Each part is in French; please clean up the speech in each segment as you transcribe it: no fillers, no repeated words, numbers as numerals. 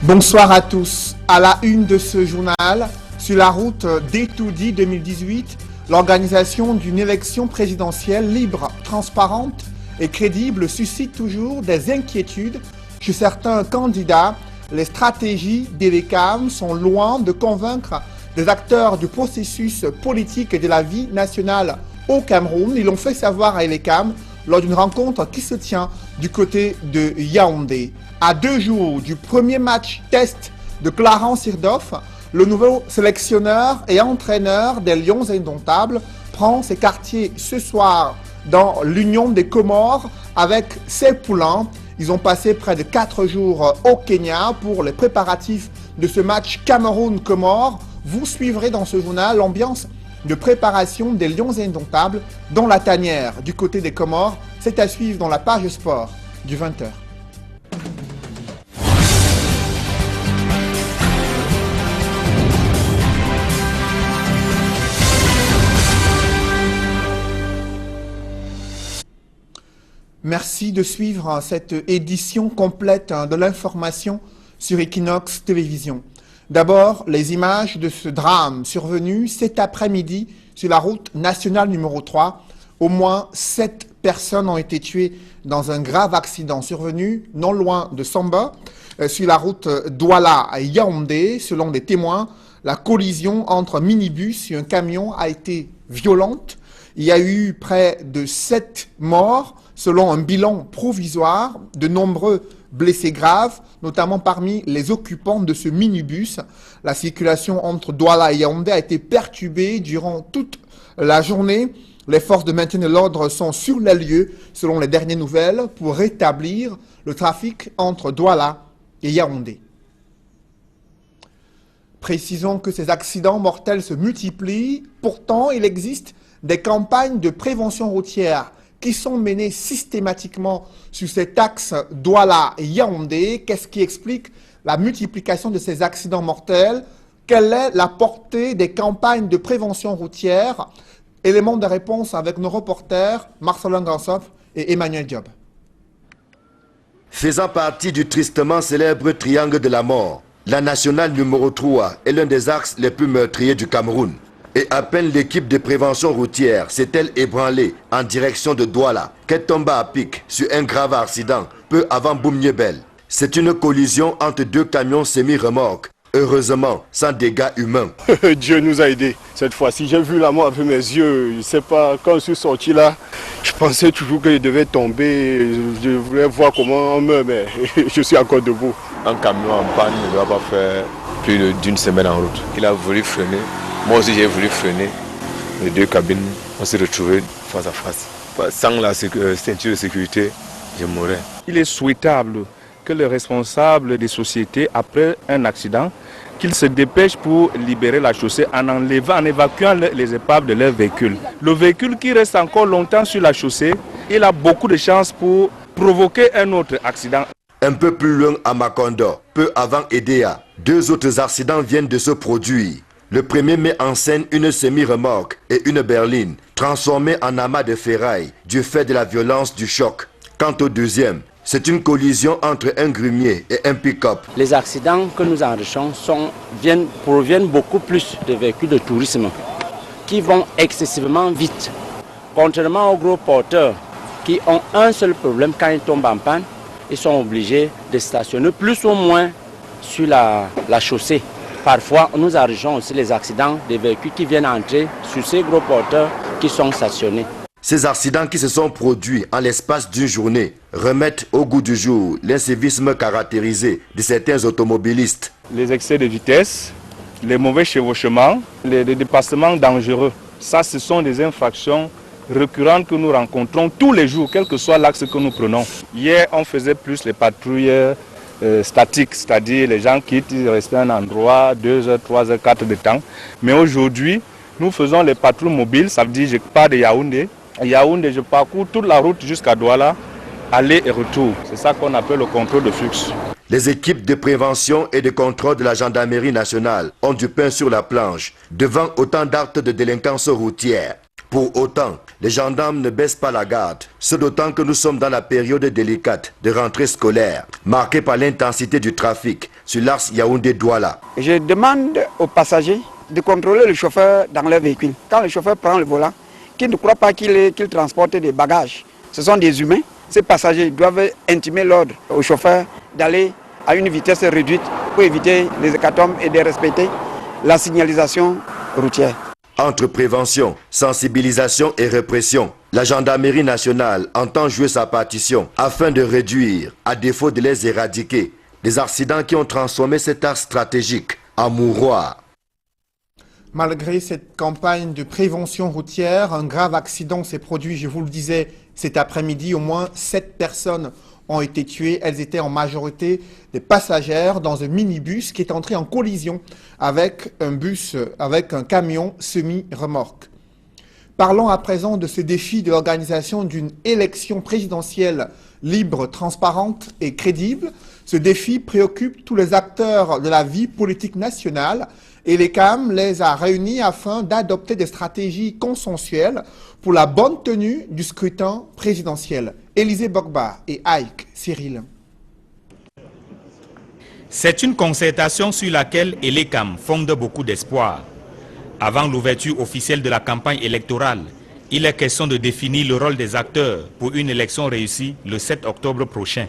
Bonsoir à tous. À la une de ce journal, sur la route d'Etoudi 2018, l'organisation d'une élection présidentielle libre, transparente et crédible suscite toujours des inquiétudes chez certains candidats. Les stratégies d'Elekam sont loin de convaincre des acteurs du processus politique et de la vie nationale au Cameroun. Ils l'ont fait savoir à Elekam lors d'une rencontre qui se tient du côté de Yaoundé. À 2 jours du premier match test de Clarence Seedorf, le nouveau sélectionneur et entraîneur des Lions Indomptables prend ses quartiers ce soir dans l'Union des Comores avec ses poulains. Ils ont passé près de 4 jours au Kenya pour les préparatifs de ce match Cameroun-Comores. Vous suivrez dans ce journal l'ambiance de préparation des Lions Indomptables dans la tanière du côté des Comores. C'est à suivre dans la page sport du 20h. Merci de suivre cette édition complète de l'information sur Equinox Télévision. D'abord, les images de ce drame survenu cet après-midi sur la route nationale numéro 3. Au moins 7 personnes ont été tuées dans un grave accident survenu non loin de Samba, sur la route Douala à Yaoundé. Selon des témoins, la collision entre un minibus et un camion a été violente. Il y a eu près de 7 morts, selon un bilan provisoire, de nombreux blessés graves, notamment parmi les occupants de ce minibus. La circulation entre Douala et Yaoundé a été perturbée durant toute la journée. Les forces de maintien de l'ordre sont sur les lieux, selon les dernières nouvelles, pour rétablir le trafic entre Douala et Yaoundé. Précisons que ces accidents mortels se multiplient. Pourtant, il existe des campagnes de prévention routière qui sont menées systématiquement sur cet axe Douala et Yaoundé. Qu'est-ce qui explique la multiplication de ces accidents mortels? Quelle est la portée des campagnes de prévention routière? Élément de réponse avec nos reporters Marcelin Gansop et Emmanuel Diop. Faisant partie du tristement célèbre triangle de la mort, la nationale numéro 3 est l'un des axes les plus meurtriers du Cameroun. Et à peine l'équipe de prévention routière s'est-elle ébranlée en direction de Douala qu'elle tomba à pic sur un grave accident peu avant Boumniebel. C'est une collision entre 2 camions semi-remorques, heureusement sans dégâts humains. Dieu nous a aidés. Cette fois-ci, j'ai vu la mort avec mes yeux. Je ne sais pas, quand je suis sorti là, je pensais toujours que je devais tomber. Je voulais voir comment on meurt, mais je suis encore debout. Un camion en panne ne doit pas faire plus d'une semaine en route. Il a voulu freiner. Moi aussi j'ai voulu freiner. Les 2 cabines, on s'est retrouvés face à face. Sans la ceinture de sécurité, je mourrais. Il est souhaitable que les responsables des sociétés, après un accident, qu'ils se dépêchent pour libérer la chaussée en évacuant les épaves de leur véhicule. Le véhicule qui reste encore longtemps sur la chaussée, il a beaucoup de chances pour provoquer un autre accident. Un peu plus loin à Macondo, peu avant Edea, 2 autres accidents viennent de se produire. Le premier met en scène une semi-remorque et une berline, transformées en amas de ferraille du fait de la violence du choc. Quant au deuxième, c'est une collision entre un grumier et un pick-up. Les accidents que nous enregistrons proviennent beaucoup plus de véhicules de tourisme qui vont excessivement vite. Contrairement aux gros porteurs qui ont un seul problème, quand ils tombent en panne, ils sont obligés de stationner plus ou moins sur la chaussée. Parfois, nous enregistrons aussi les accidents des véhicules qui viennent entrer sur ces gros porteurs qui sont stationnés. Ces accidents qui se sont produits en l'espace d'une journée remettent au goût du jour l'incivisme caractérisé de certains automobilistes. Les excès de vitesse, les mauvais chevauchements, les dépassements dangereux, ça ce sont des infractions récurrentes que nous rencontrons tous les jours, quel que soit l'axe que nous prenons. Hier, on faisait plus les patrouilles statiques, c'est-à-dire les gens quittent, ils restent à un endroit 2 heures, 3 heures, 4 heures de temps. Mais aujourd'hui, nous faisons les patrouilles mobiles, ça veut dire que je pars de Yaoundé. Yaoundé, je parcours toute la route jusqu'à Douala, aller et retour. C'est ça qu'on appelle le contrôle de flux. Les équipes de prévention et de contrôle de la gendarmerie nationale ont du pain sur la planche devant autant d'actes de délinquance routière. Pour autant, les gendarmes ne baissent pas la garde, ce d'autant que nous sommes dans la période délicate de rentrée scolaire, marquée par l'intensité du trafic sur l'axe Yaoundé-Douala. Je demande aux passagers de contrôler le chauffeur dans leur véhicule. Quand le chauffeur prend le volant, qu'il ne croit pas qu'il transporte des bagages. Ce sont des humains. Ces passagers doivent intimer l'ordre au chauffeur d'aller à une vitesse réduite pour éviter les hécatombes et de respecter la signalisation routière. Entre prévention, sensibilisation et répression, la gendarmerie nationale entend jouer sa partition afin de réduire, à défaut de les éradiquer, des accidents qui ont transformé cet axe stratégique en mouroir. Malgré cette campagne de prévention routière, un grave accident s'est produit, je vous le disais, cet après-midi. Au moins 7 personnes ont été tuées. Elles étaient en majorité des passagères dans un minibus qui est entré en collision avec un camion semi-remorque. Parlons à présent de ce défi de l'organisation d'une élection présidentielle libre, transparente et crédible. Ce défi préoccupe tous les acteurs de la vie politique nationale et l'ECAM les a réunis afin d'adopter des stratégies consensuelles pour la bonne tenue du scrutin présidentiel. Élisée Bogba et Aïk Cyril. C'est une concertation sur laquelle l'ECAM fonde beaucoup d'espoir. Avant l'ouverture officielle de la campagne électorale, il est question de définir le rôle des acteurs pour une élection réussie le 7 octobre prochain.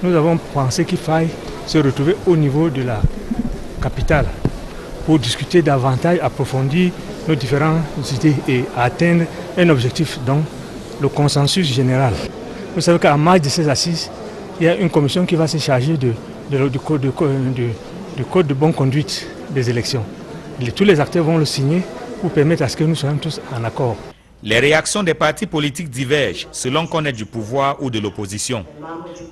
Nous avons pensé qu'il faille se retrouver au niveau de la capitale pour discuter davantage, approfondir nos différentes idées et atteindre un objectif, donc le consensus général. Vous savez qu'en marge de ces assises, il y a une commission qui va se charger du code de bonne conduite des élections. Tous les acteurs vont le signer pour permettre à ce que nous soyons tous en accord. Les réactions des partis politiques divergent selon qu'on est du pouvoir ou de l'opposition.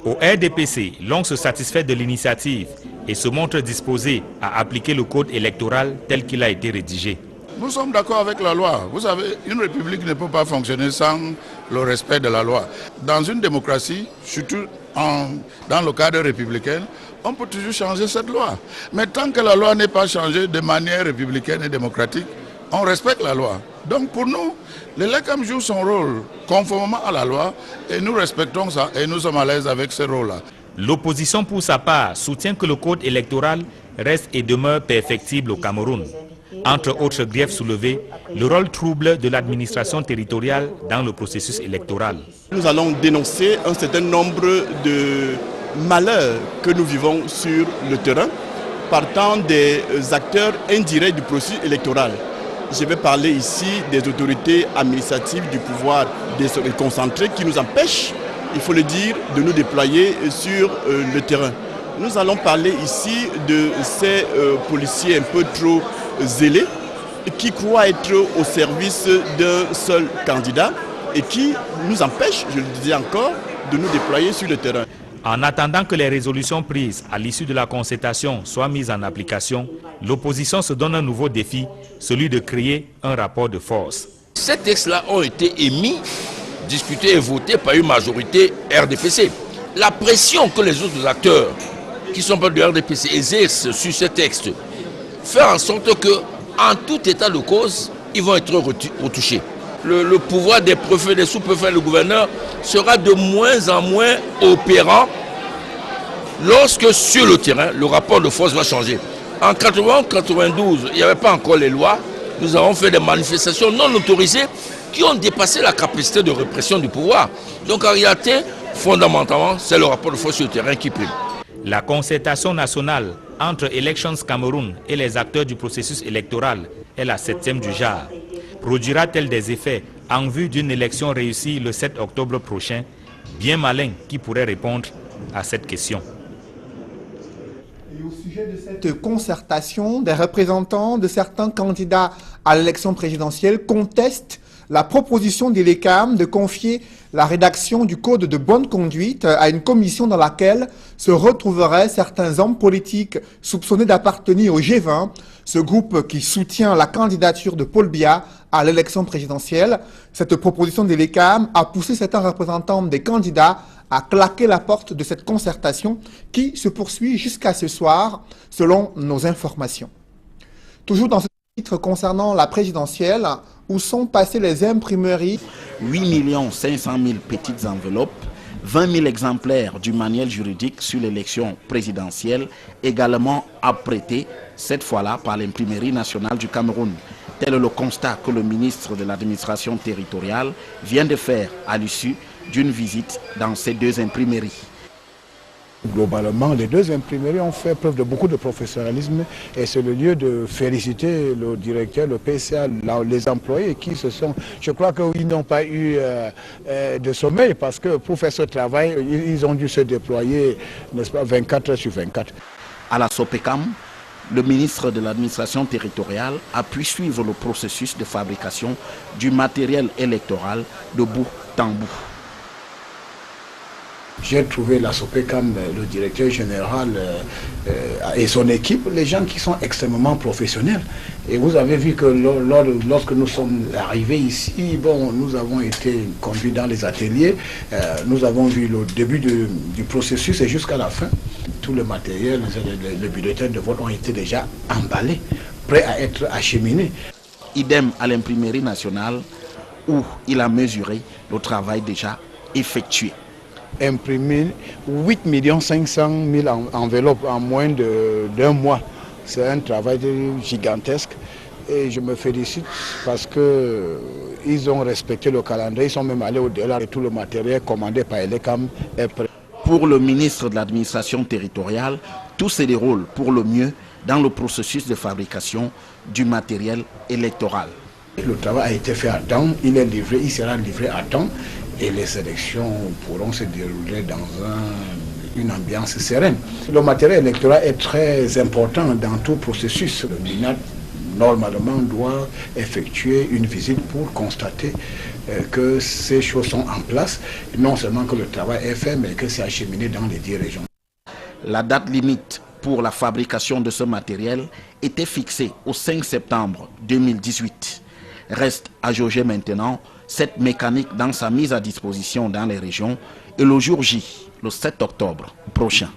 Au RDPC, l'on se satisfait de l'initiative et se montre disposé à appliquer le code électoral tel qu'il a été rédigé. Nous sommes d'accord avec la loi. Vous savez, une république ne peut pas fonctionner sans le respect de la loi. Dans une démocratie, surtout dans le cadre républicain, on peut toujours changer cette loi. Mais tant que la loi n'est pas changée de manière républicaine et démocratique, on respecte la loi. Donc pour nous, l'ECAM joue son rôle conformément à la loi et nous respectons ça et nous sommes à l'aise avec ce rôle-là. L'opposition pour sa part soutient que le code électoral reste et demeure perfectible au Cameroun. Entre autres griefs soulevés, le rôle trouble de l'administration territoriale dans le processus électoral. Nous allons dénoncer un certain nombre de malheurs que nous vivons sur le terrain partant des acteurs indirects du processus électoral. Je vais parler ici des autorités administratives du pouvoir déconcentré qui nous empêchent, il faut le dire, de nous déployer sur le terrain. Nous allons parler ici de ces policiers un peu trop zélés qui croient être au service d'un seul candidat et qui nous empêchent, je le disais encore, de nous déployer sur le terrain. En attendant que les résolutions prises à l'issue de la concertation soient mises en application, l'opposition se donne un nouveau défi, celui de créer un rapport de force. Ces textes-là ont été émis, discutés et votés par une majorité RDPC. La pression que les autres acteurs qui sont pas du RDPC exercent sur ces textes fait en sorte que, en tout état de cause, ils vont être retouchés. Le pouvoir des préfets, des sous-préfets, le gouverneur sera de moins en moins opérant lorsque sur le terrain, le rapport de force va changer. En 91-92, il n'y avait pas encore les lois. Nous avons fait des manifestations non autorisées qui ont dépassé la capacité de répression du pouvoir. Donc en réalité, fondamentalement, c'est le rapport de force sur le terrain qui prime. La concertation nationale entre Elections Cameroun et les acteurs du processus électoral est la 7e du genre. Produira-t-elle des effets en vue d'une élection réussie le 7 octobre prochain? Bien malin qui pourrait répondre à cette question. Et au sujet de cette concertation, des représentants de certains candidats à l'élection présidentielle contestent la proposition de l'ECAM de confier la rédaction du code de bonne conduite à une commission dans laquelle se retrouveraient certains hommes politiques soupçonnés d'appartenir au G20, ce groupe qui soutient la candidature de Paul Biya à l'élection présidentielle. Cette proposition de l'ECAM a poussé certains représentants des candidats à claquer la porte de cette concertation qui se poursuit jusqu'à ce soir, selon nos informations. Toujours dans ce titre concernant la présidentielle, où sont passées les imprimeries. 8 500 000 petites enveloppes, 20 000 exemplaires du manuel juridique sur l'élection présidentielle, également apprêtés, cette fois-là par l'imprimerie nationale du Cameroun. Tel est le constat que le ministre de l'administration territoriale vient de faire à l'issue d'une visite dans ces deux imprimeries. Globalement, les deux imprimeries ont fait preuve de beaucoup de professionnalisme et c'est le lieu de féliciter le directeur, le PCA, les employés qui se sont... Je crois qu'ils n'ont pas eu de sommeil parce que pour faire ce travail, ils ont dû se déployer, n'est-ce pas, 24 heures sur 24. À la SOPECAM, le ministre de l'administration territoriale a pu suivre le processus de fabrication du matériel électoral de bout en bout. J'ai trouvé la SOPECAM, le directeur général et son équipe, les gens qui sont extrêmement professionnels. Et vous avez vu que lorsque nous sommes arrivés ici, bon, nous avons été conduits dans les ateliers, nous avons vu le début du processus et jusqu'à la fin. Tout le matériel, les bulletins de vote ont été déjà emballés, prêts à être acheminés. Idem à l'imprimerie nationale où il a mesuré le travail déjà effectué. Imprimer 8 500 000 enveloppes en moins d'un mois. C'est un travail gigantesque et je me félicite parce qu'ils ont respecté le calendrier, ils sont même allés au-delà et tout le matériel commandé par l'ECAM est prêt. Pour le ministre de l'administration territoriale, tout se déroule pour le mieux dans le processus de fabrication du matériel électoral. Le travail a été fait à temps, il est livré, il sera livré à temps et les élections pourront se dérouler dans une ambiance sereine. Le matériel électoral est très important dans tout processus. Le MINAT, normalement, doit effectuer une visite pour constater que ces choses sont en place. Non seulement que le travail est fait, mais que c'est acheminé dans les 10 régions. La date limite pour la fabrication de ce matériel était fixée au 5 septembre 2018. Reste à jauger maintenant cette mécanique dans sa mise à disposition dans les régions et le jour J, le 7 octobre prochain.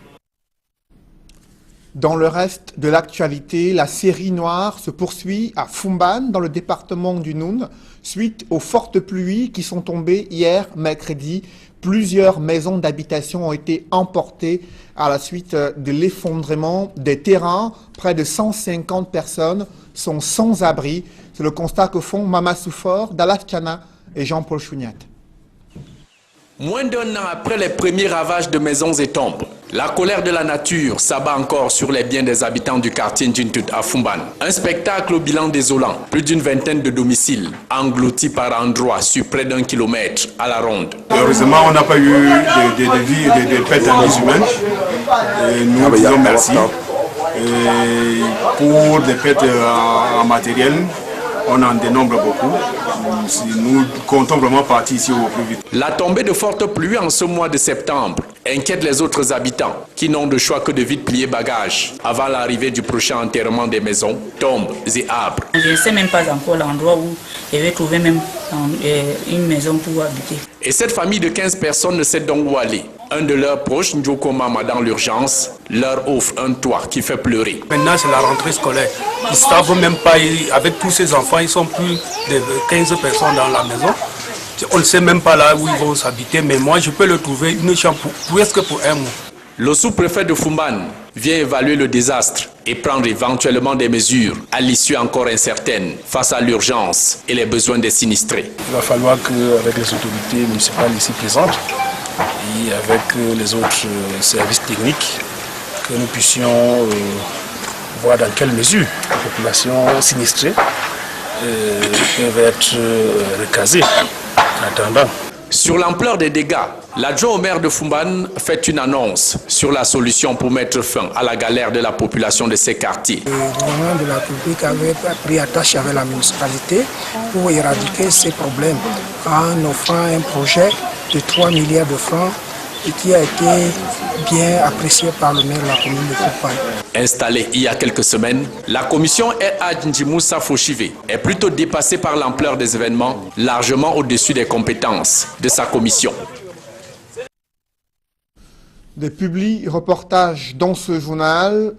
Dans le reste de l'actualité, la série noire se poursuit à Fumban, dans le département du Noun, suite aux fortes pluies qui sont tombées hier, mercredi. Plusieurs maisons d'habitation ont été emportées à la suite de l'effondrement des terrains. Près de 150 personnes sont sans abri. C'est le constat que font Mama Soufor, Dallas Tiana et Jean-Paul Chouniat. Moins d'un an après les premiers ravages de maisons et tombes, la colère de la nature s'abat encore sur les biens des habitants du quartier Njintut à Fumban. Un spectacle au bilan désolant, plus d'une vingtaine de domiciles, engloutis par endroits sur près d'1 kilomètre à la ronde. Heureusement, on n'a pas eu de pertes en vies humaines. Et nous disons merci. Et pour des pertes en matériel, on en dénombre beaucoup. Nous comptons vraiment partir ici au plus vite. La tombée de fortes pluies en ce mois de septembre inquiète les autres habitants qui n'ont de choix que de vite plier bagages avant l'arrivée du prochain enterrement des maisons, tombes et arbres. Je ne sais même pas encore l'endroit où je vais trouver même une maison pour habiter. Et cette famille de 15 personnes ne sait donc où aller. Un de leurs proches, Ndjoko Mama, dans l'urgence, leur offre un toit qui fait pleurer. Maintenant, c'est la rentrée scolaire. Ils ne savent même pas, avec tous ces enfants, ils sont plus de 15 personnes dans la maison. On ne sait même pas là où ils vont s'habiter, mais moi, je peux le trouver une chambre presque pour un mois. Le sous-préfet de Fumban vient évaluer le désastre et prendre éventuellement des mesures à l'issue encore incertaine face à l'urgence et les besoins des sinistrés. Il va falloir qu'avec les autorités municipales ici présentes et avec les autres services techniques, que nous puissions voir dans quelle mesure les populations sinistrées peuvent être recasées en attendant. Sur l'ampleur des dégâts, l'adjoint au maire de Fumban fait une annonce sur la solution pour mettre fin à la galère de la population de ces quartiers. Le gouvernement de la République avait pris attache avec la municipalité pour éradiquer ces problèmes en offrant un projet de 3 milliards de francs et qui a été bien apprécié par le maire de la commune de Fumban. Installée il y a quelques semaines, la commission R.A. Njimoussa Foshive est plutôt dépassée par l'ampleur des événements, largement au-dessus des compétences de sa commission. Des publi-reportages dans ce journal,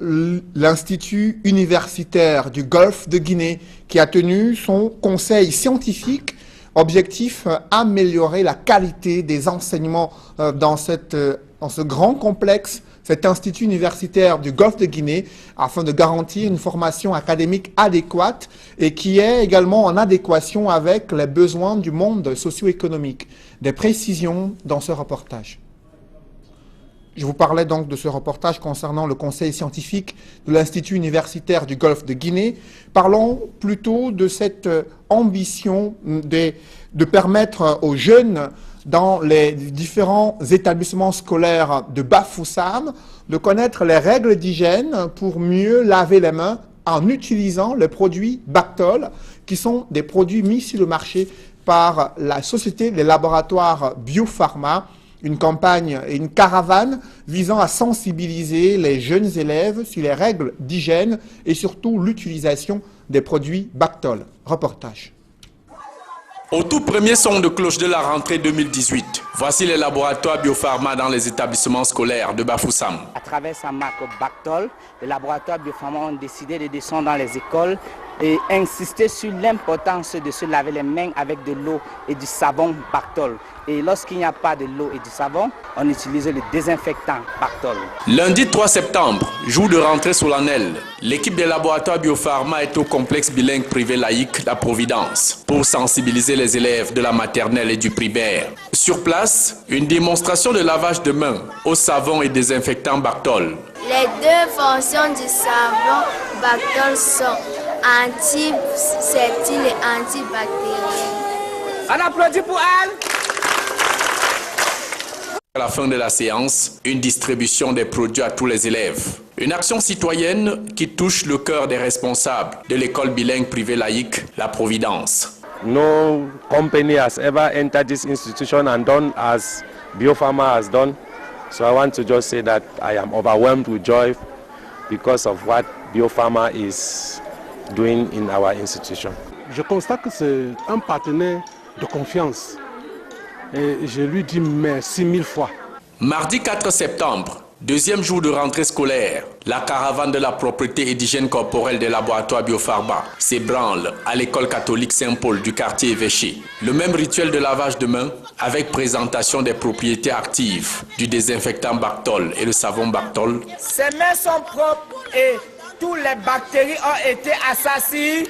l'Institut universitaire du Golfe de Guinée qui a tenu son conseil scientifique, objectif améliorer la qualité des enseignements dans ce grand complexe, cet Institut universitaire du Golfe de Guinée, afin de garantir une formation académique adéquate et qui est également en adéquation avec les besoins du monde socio-économique. Des précisions dans ce reportage. Je vous parlais donc de ce reportage concernant le conseil scientifique de l'Institut universitaire du Golfe de Guinée. Parlons plutôt de cette ambition de permettre aux jeunes dans les différents établissements scolaires de Bafoussam de connaître les règles d'hygiène pour mieux laver les mains en utilisant les produits Bactol, qui sont des produits mis sur le marché par la société des laboratoires Biopharma. Une campagne et une caravane visant à sensibiliser les jeunes élèves sur les règles d'hygiène et surtout l'utilisation des produits Bactol. Reportage. Au tout premier son de cloche de la rentrée 2018, voici les laboratoires Biopharma dans les établissements scolaires de Bafoussam. À travers sa marque Bactol, les laboratoires Biopharma ont décidé de descendre dans les écoles et insister sur l'importance de se laver les mains avec de l'eau et du savon Bactol. Et lorsqu'il n'y a pas de l'eau et du savon, on utilise le désinfectant Bactol. Lundi 3 septembre, jour de rentrée solennelle, l'équipe des laboratoires Biopharma est au complexe bilingue privé laïque La Providence pour sensibiliser les élèves de la maternelle et du primaire. Sur place, une démonstration de lavage de mains au savon et désinfectant Bactol. Les deux fonctions du savon Bactol sont antiseptique et antibactérien. On applaudit pour elle. À la fin de la séance, une distribution des produits à tous les élèves. Une action citoyenne qui touche le cœur des responsables de l'école bilingue privée laïque La Providence. No company has ever entered this institution and done as Biopharma has done. So I want to just say that I am overwhelmed with joy because of what Biopharma is doing in our institution. Je constate que c'est un partenaire de confiance et je lui dis merci 1000 fois. Mardi 4 septembre, deuxième jour de rentrée scolaire, la caravane de la propreté et d'hygiène corporelle des laboratoires Biopharma s'ébranle à l'école catholique Saint-Paul du quartier Évêché. Le même rituel de lavage de mains avec présentation des propriétés actives du désinfectant Bactol et le savon Bactol. Ces mains sont propres et toutes les bactéries ont été assassinées.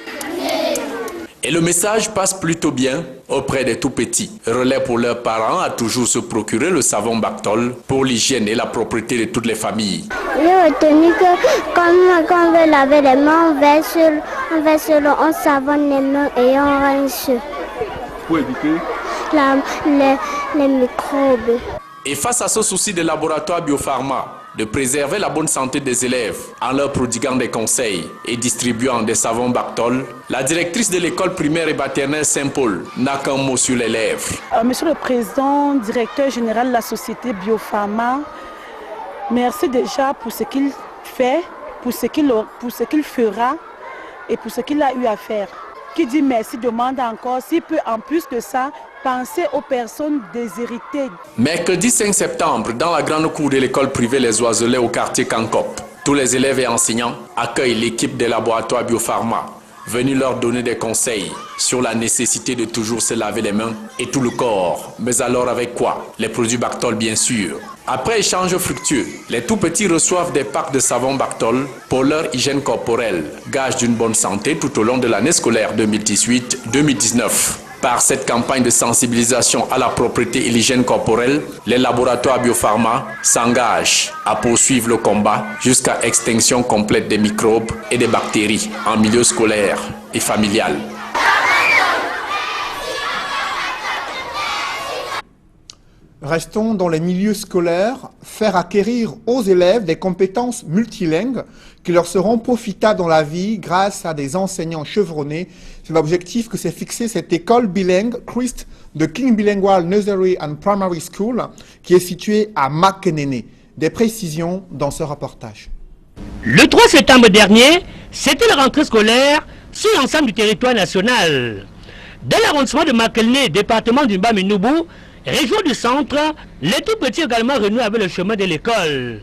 Et le message passe plutôt bien auprès des tout-petits. Relais pour leurs parents à toujours se procurer le savon Bactol pour l'hygiène et la propreté de toutes les familles. J'ai retenu que quand on veut laver les mains, on savonne les mains et on rince. Pour éviter les microbes. Et face à ce souci des laboratoires Biopharma, de préserver la bonne santé des élèves en leur prodiguant des conseils et distribuant des savons Bactol, la directrice de l'école primaire et maternelle Saint-Paul n'a qu'un mot sur les lèvres. Monsieur le Président, directeur général de la société Biopharma, merci déjà pour ce qu'il fait, pour ce qu'il fera et pour ce qu'il a eu à faire. Qui dit merci demande encore, s'il peut en plus de ça, penser aux personnes déshéritées. Mercredi 5 septembre, dans la grande cour de l'école privée Les Oiselets au quartier Kankop, tous les élèves et enseignants accueillent l'équipe des laboratoires Biopharma, venus leur donner des conseils sur la nécessité de toujours se laver les mains et tout le corps. Mais alors avec quoi? Les produits Bactol bien sûr. Après échange fructueux, les tout-petits reçoivent des packs de savon Bactol pour leur hygiène corporelle, gage d'une bonne santé tout au long de l'année scolaire 2018-2019. Par cette campagne de sensibilisation à la propreté et l'hygiène corporelle, les laboratoires Biopharma s'engagent à poursuivre le combat jusqu'à extinction complète des microbes et des bactéries en milieu scolaire et familial. Restons dans les milieux scolaires, faire acquérir aux élèves des compétences multilingues qui leur seront profitables dans la vie grâce à des enseignants chevronnés. C'est l'objectif que s'est fixé cette école bilingue, Christ, de King Bilingual Nursery and Primary School, qui est située à Makenene. Des précisions dans ce reportage. Le 3 septembre dernier, c'était la rentrée scolaire sur l'ensemble du territoire national. Dans l'arrondissement de Makenene, département du Bas-Minoubou, Région du centre, les tout petits également renouent avec le chemin de l'école.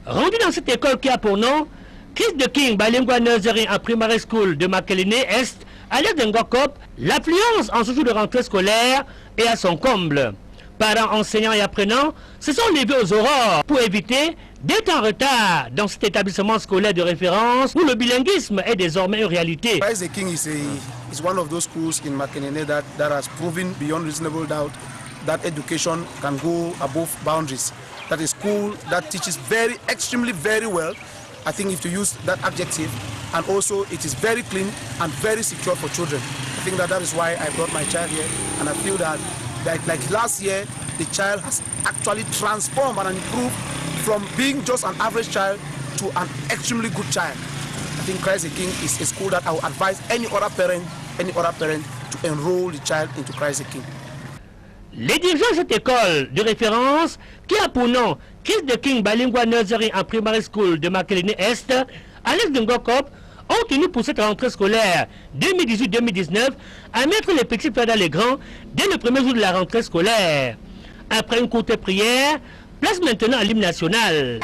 Rendu dans cette école qui a pour nom Chris de King Bilingual Nursery and Primary School de Makelele Est, à l'est de Ngokop, l'affluence en ce jour de rentrée scolaire est à son comble. Parents, enseignants et apprenants se sont levés aux aurores pour éviter d'être en retard dans cet établissement scolaire de référence où le bilinguisme est désormais une réalité. Christ the King is one of those schools in Makelele that has proven beyond reasonable doubt that education can go above boundaries. That is a school that teaches extremely very well. I think if to use that adjective, and also it is very clean and very secure for children. I think that is why I brought my child here, and I feel that like last year, the child has actually transformed and improved from being just an average child to an extremely good child. I think Christ the King is a school that I would advise any other parent to enroll the child into Christ the King. Les dirigeants de cette école de référence, qui a pour nom Chris de King Bilingual Nursery and Primary School de Makelele Est, à l'est de Ngokop, ont tenu pour cette rentrée scolaire 2018-2019 à mettre les petits plats dans les grands dès le premier jour de la rentrée scolaire. Après une courte prière, place maintenant à l'hymne national.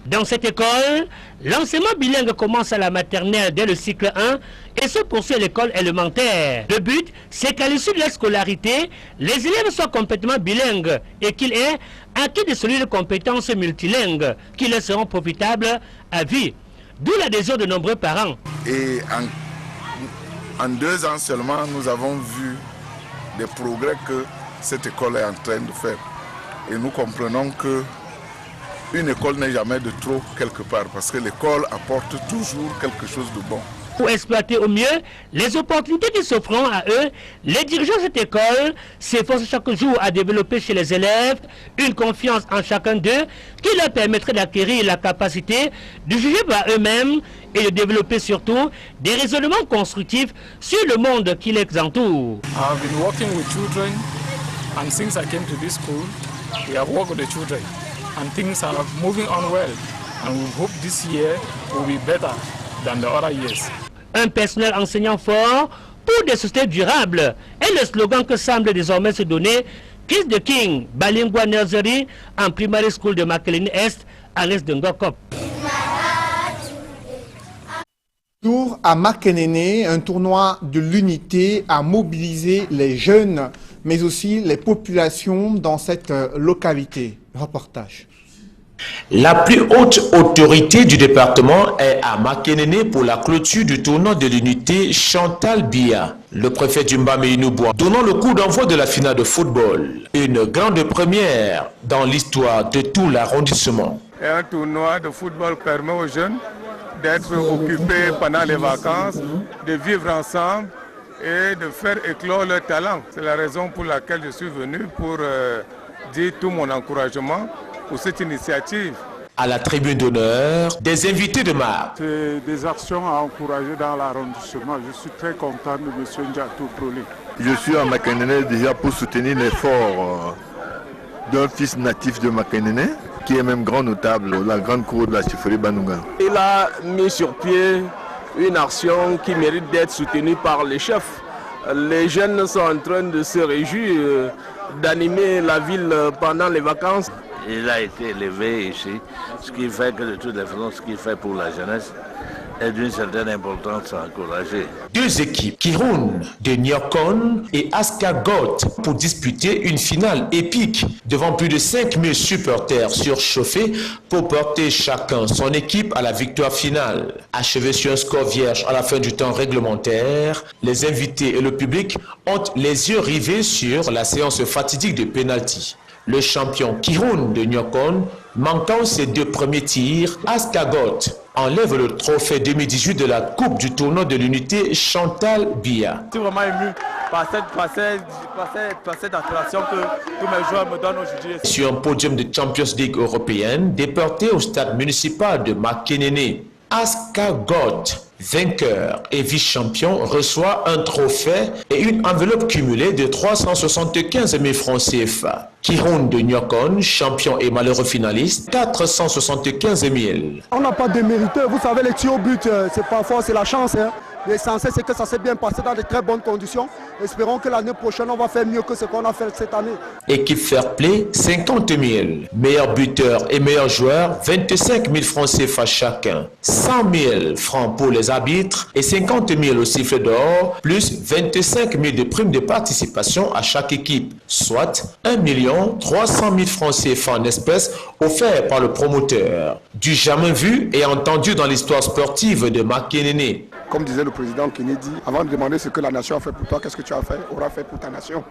Dans cette école, l'enseignement bilingue commence à la maternelle dès le cycle 1 et se poursuit à l'école élémentaire. Le but, c'est qu'à l'issue de la scolarité, les élèves soient complètement bilingues et qu'ils aient acquis de solides compétences multilingues qui leur seront profitables à vie. D'où l'adhésion de nombreux parents. Et en 2 ans seulement, nous avons vu des progrès que cette école est en train de faire. Et nous comprenons que une école n'est jamais de trop quelque part, parce que l'école apporte toujours quelque chose de bon. Pour exploiter au mieux les opportunités qui s'offront à eux, les dirigeants de cette école s'efforcent chaque jour à développer chez les élèves une confiance en chacun d'eux qui leur permettrait d'acquérir la capacité de juger par eux-mêmes et de développer surtout des raisonnements constructifs sur le monde qui les entoure. I've been working with children, and since I came to this school, we have worked with the children. And things are moving on well, and we hope this year will be better than the other years. Un personnel enseignant fort pour des sociétés durables est le slogan que semble désormais se donner Chris de King Bilingual Nursery and Primary School de Makelele Est à l'est de Ngokop. Tour à Makelele, un tournoi de l'unité a mobilisé les jeunes, mais aussi les populations dans cette localité. Reportage. La plus haute autorité du département est à Makelele pour la clôture du tournoi de l'unité Chantal Biya. Le préfet Dumba Meinouboua donnant le coup d'envoi de la finale de football. Une grande première dans l'histoire de tout l'arrondissement. Un tournoi de football permet aux jeunes d'être occupés pendant les vacances, de vivre ensemble et de faire éclore leur talent. C'est la raison pour laquelle je suis venu pour dire tout mon encouragement pour cette initiative. À la tribune d'honneur, des invités de marque. C'est des actions à encourager dans l'arrondissement. Je suis très content de M. Ndiatou Proli. Je suis à Makelele déjà pour soutenir l'effort d'un fils natif de Makelele, qui est même grand notable, la grande cour de la chefferie Banouga. Il a mis sur pied une action qui mérite d'être soutenue par les chefs. Les jeunes sont en train de se réjouir d'animer la ville pendant les vacances. Il a été élevé ici, ce qui fait que de toutes les façons, ce qu'il fait pour la jeunesse est d'une certaine importance à encourager. 2 équipes, Kiroun de Nyokon et Askagot, pour disputer une finale épique devant plus de 5000 supporters surchauffés pour porter chacun son équipe à la victoire finale. Achevé sur un score vierge à la fin du temps réglementaire, les invités et le public ont les yeux rivés sur la séance fatidique de pénalty. Le champion Kiroun de Nyokon, manquant ses 2 premiers tirs, Askagot enlève le trophée 2018 de la Coupe du tournoi de l'unité Chantal Biya. Je suis vraiment ému par cette attraction que tous mes joueurs me donnent aujourd'hui. Sur un podium de Champions League européenne, déporté au stade municipal de Makelele, Askagot Vainqueur et vice-champion reçoit un trophée et une enveloppe cumulée de 375 000 francs CFA. Kiroun de Nyokon, champion et malheureux finaliste, 475 000. On n'a pas démérité, vous savez, les tirs au but, c'est parfois c'est la chance. Hein. L'essentiel, c'est que ça s'est bien passé dans de très bonnes conditions. Espérons que l'année prochaine, on va faire mieux que ce qu'on a fait cette année. Équipe Fair Play, 50 000. Meilleur buteur et meilleur joueur, 25 000 francs CFA chacun. 100 000 francs pour les arbitres et 50 000 au sifflet d'or, plus 25 000 de primes de participation à chaque équipe, soit 1 300 000 francs CFA en espèces offerts par le promoteur. Du jamais vu et entendu dans l'histoire sportive de Makenene. Comme disait le président Kennedy, avant de demander ce que la nation a fait pour toi, qu'est-ce que tu as fait, aura fait pour ta nation.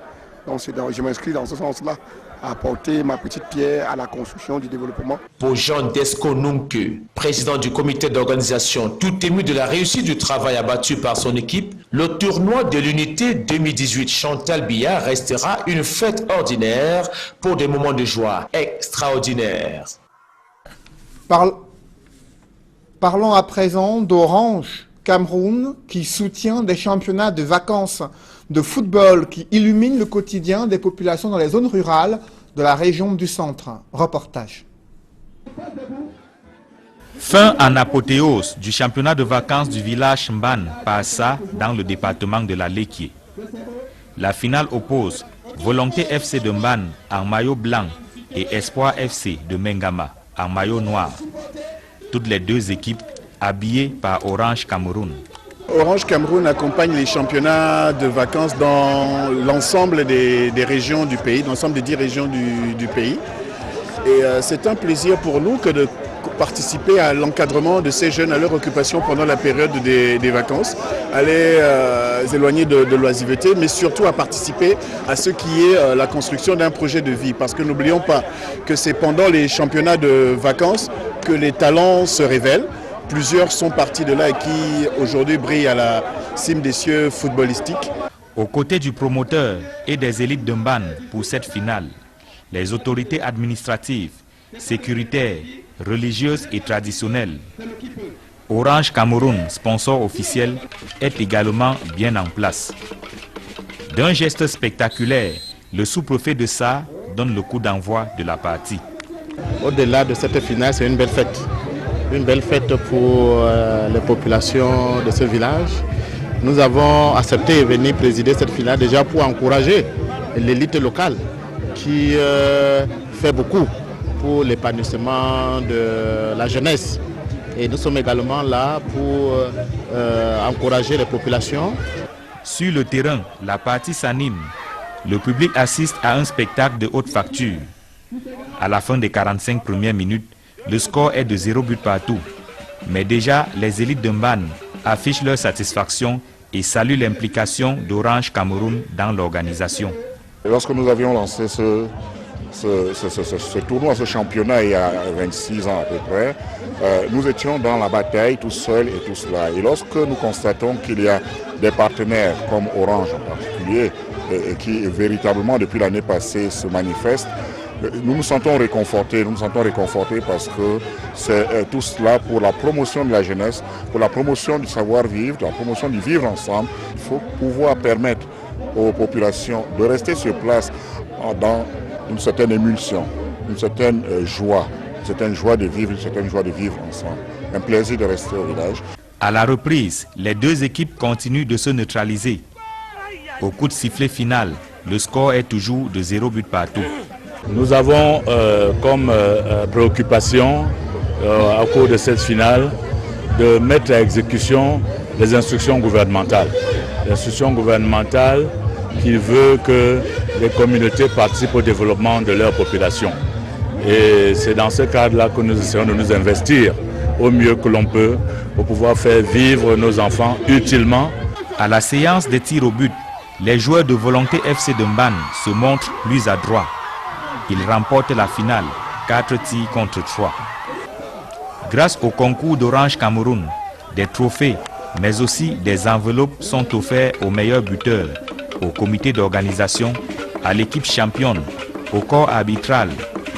Donc je m'inscris dans ce sens-là, à apporter ma petite pierre à la construction du développement. Pour Jean Desco Nunke, président du comité d'organisation, tout ému de la réussite du travail abattu par son équipe, le tournoi de l'unité 2018 Chantal Biya restera une fête ordinaire pour des moments de joie extraordinaires. Parlons à présent d'Orange Cameroun, qui soutient des championnats de vacances de football qui illuminent le quotidien des populations dans les zones rurales de la région du centre. Reportage. Fin en apothéose du championnat de vacances du village Mban, Passa, dans le département de la Lekié. La finale oppose Volonté FC de Mban en maillot blanc et Espoir FC de Mengama en maillot noir. Toutes les deux équipes habillées par Orange Cameroun. Orange Cameroun accompagne les championnats de vacances dans l'ensemble des régions du pays, dans l'ensemble des 10 régions du pays. Et c'est un plaisir pour nous que de participer à l'encadrement de ces jeunes à leur occupation pendant la période des vacances, à les éloigner de l'oisiveté, mais surtout à participer à ce qui est la construction d'un projet de vie. Parce que n'oublions pas que c'est pendant les championnats de vacances que les talents se révèlent. Plusieurs sont partis de là et qui aujourd'hui brillent à la cime des cieux footballistiques. Aux côtés du promoteur et des élites de Mban pour cette finale, les autorités administratives, sécuritaires, religieuses et traditionnelles. Orange Cameroun, sponsor officiel, est également bien en place. D'un geste spectaculaire, le sous-préfet de Sa donne le coup d'envoi de la partie. Au-delà de cette finale, c'est une belle fête. Une belle fête pour les populations de ce village. Nous avons accepté de venir présider cette finale déjà pour encourager l'élite locale qui fait beaucoup pour l'épanouissement de la jeunesse. Et nous sommes également là pour encourager les populations. Sur le terrain, la partie s'anime. Le public assiste à un spectacle de haute facture. À la fin des 45 premières minutes, le score est de 0 but partout. Mais déjà, les élites de Mban affichent leur satisfaction et saluent l'implication d'Orange Cameroun dans l'organisation. Lorsque nous avions lancé ce tournoi, ce championnat il y a 26 ans à peu près, nous étions dans la bataille tout seuls et tout cela. Et lorsque nous constatons qu'il y a des partenaires comme Orange en particulier, et qui véritablement depuis l'année passée se manifestent, nous nous sentons réconfortés, parce que c'est tout cela pour la promotion de la jeunesse, pour la promotion du savoir-vivre, la promotion du vivre ensemble. Il faut pouvoir permettre aux populations de rester sur place dans une certaine émulsion, une certaine joie de vivre ensemble, un plaisir de rester au village. À la reprise, les deux équipes continuent de se neutraliser. Au coup de sifflet final, le score est toujours de 0 but partout. Nous avons comme préoccupation au cours de cette finale de mettre à exécution les instructions gouvernementales. L'instruction gouvernementale qui veut que les communautés participent au développement de leur population. Et c'est dans ce cadre-là que nous essayons de nous investir au mieux que l'on peut pour pouvoir faire vivre nos enfants utilement. À la séance des tirs au but, les joueurs de Volonté FC de Mban se montrent plus adroits. Ils remportent la finale, 4 tirs contre 3. Grâce au concours d'Orange Cameroun, des trophées, mais aussi des enveloppes sont offerts aux meilleurs buteurs, au comité d'organisation, à l'équipe championne, au corps arbitral,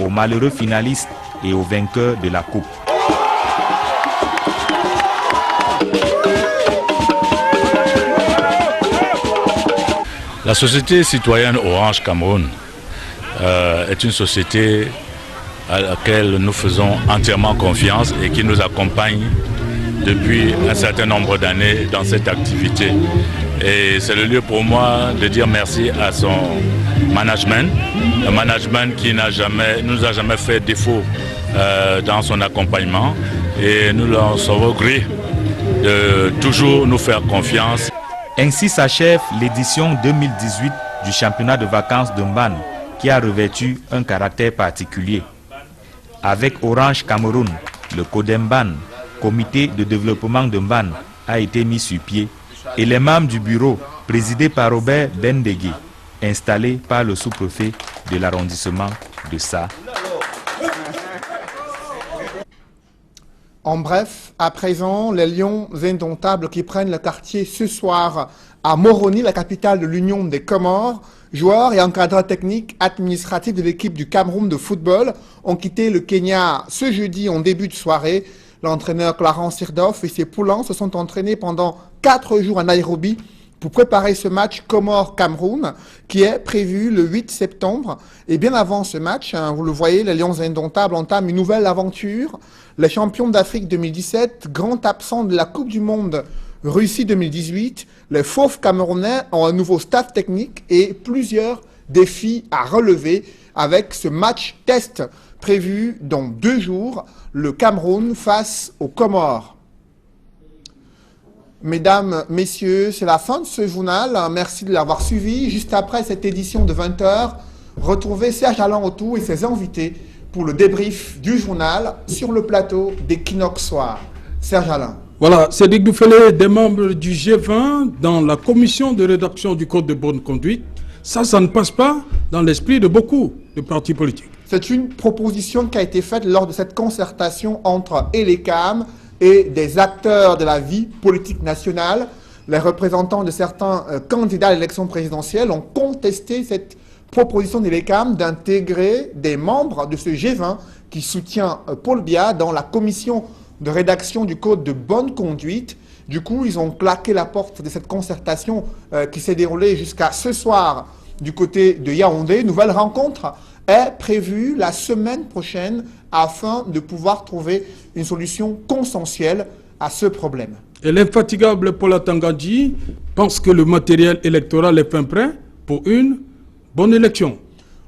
aux malheureux finalistes et aux vainqueurs de la coupe. La société citoyenne Orange Cameroun est une société à laquelle nous faisons entièrement confiance et qui nous accompagne depuis un certain nombre d'années dans cette activité. Et c'est le lieu pour moi de dire merci à son management, un management qui nous a jamais fait défaut dans son accompagnement, et nous leur sommes gré de toujours nous faire confiance. Ainsi s'achève l'édition 2018 du championnat de vacances de Mbane, qui a revêtu un caractère particulier. Avec Orange Cameroun, le CODEMBAN, comité de développement de Mbane, a été mis sur pied, et les membres du bureau, présidé par Robert Bendegui, installé par le sous-préfet de l'arrondissement de Sa. En bref, à présent, les Lions indomptables qui prennent le quartier ce soir à Moroni, la capitale de l'Union des Comores, joueurs et encadreurs techniques administratifs de l'équipe du Cameroun de football ont quitté le Kenya ce jeudi en début de soirée. L'entraîneur Clarence Sirdoff et ses poulains se sont entraînés pendant 4 jours à Nairobi pour préparer ce match Comores-Cameroun qui est prévu le 8 septembre. Et bien avant ce match, vous le voyez, les Lions indomptables entament une nouvelle aventure. Les champions d'Afrique 2017, grands absents de la Coupe du Monde Russie 2018, les Fauves camerounais ont un nouveau staff technique et plusieurs défis à relever avec ce match test prévu dans 2 jours, le Cameroun face aux Comores. Mesdames, messieurs, c'est la fin de ce journal. Merci de l'avoir suivi. Juste après cette édition de 20 h, retrouvez Serge Alain Autou et ses invités pour le débrief du journal sur le plateau d'Equinox Soir. Serge Alain. Voilà, Cédric Dufélé, des membres du G20 dans la commission de rédaction du Code de bonne conduite. Ça ne passe pas dans l'esprit de beaucoup de partis politiques. C'est une proposition qui a été faite lors de cette concertation entre ELECAM et des acteurs de la vie politique nationale. Les représentants de certains candidats à l'élection présidentielle ont contesté cette proposition d'ELECAM d'intégrer des membres de ce G20 qui soutient Paul Biya dans la commission de rédaction du Code de bonne conduite. Du coup, ils ont claqué la porte de cette concertation qui s'est déroulée jusqu'à ce soir du côté de Yaoundé. Nouvelle rencontre est prévue la semaine prochaine afin de pouvoir trouver une solution consensuelle à ce problème. Et l'infatigable Paula Tangandji pense que le matériel électoral est fin prêt pour une bonne élection.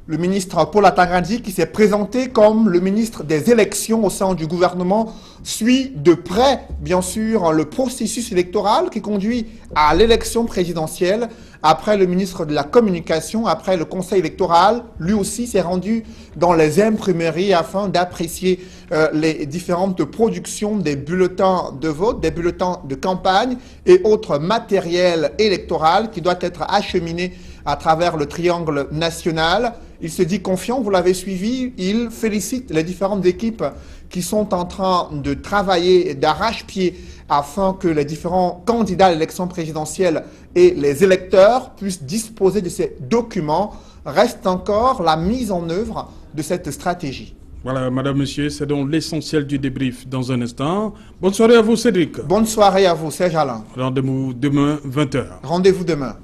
Le ministre Paula Tangandji, qui s'est présenté comme le ministre des élections au sein du gouvernement, suit de près, bien sûr, le processus électoral qui conduit à l'élection présidentielle. Après le ministre de la Communication, après le Conseil électoral, lui aussi s'est rendu dans les imprimeries afin d'apprécier les différentes productions des bulletins de vote, des bulletins de campagne et autres matériels électoral qui doit être acheminé à travers le triangle national. Il se dit confiant, vous l'avez suivi, il félicite les différentes équipes qui sont en train de travailler d'arrache-pied afin que les différents candidats à l'élection présidentielle et les électeurs puissent disposer de ces documents. Reste encore la mise en œuvre de cette stratégie. Voilà, madame, monsieur, c'est donc l'essentiel du débrief dans un instant. Bonne soirée à vous, Cédric. Bonne soirée à vous, Serge Alain. Rendez-vous demain, 20 h. Rendez-vous demain.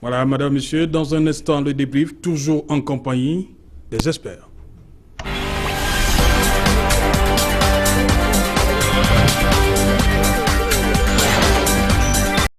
Voilà, madame, monsieur, dans un instant, le débrief, toujours en compagnie des experts.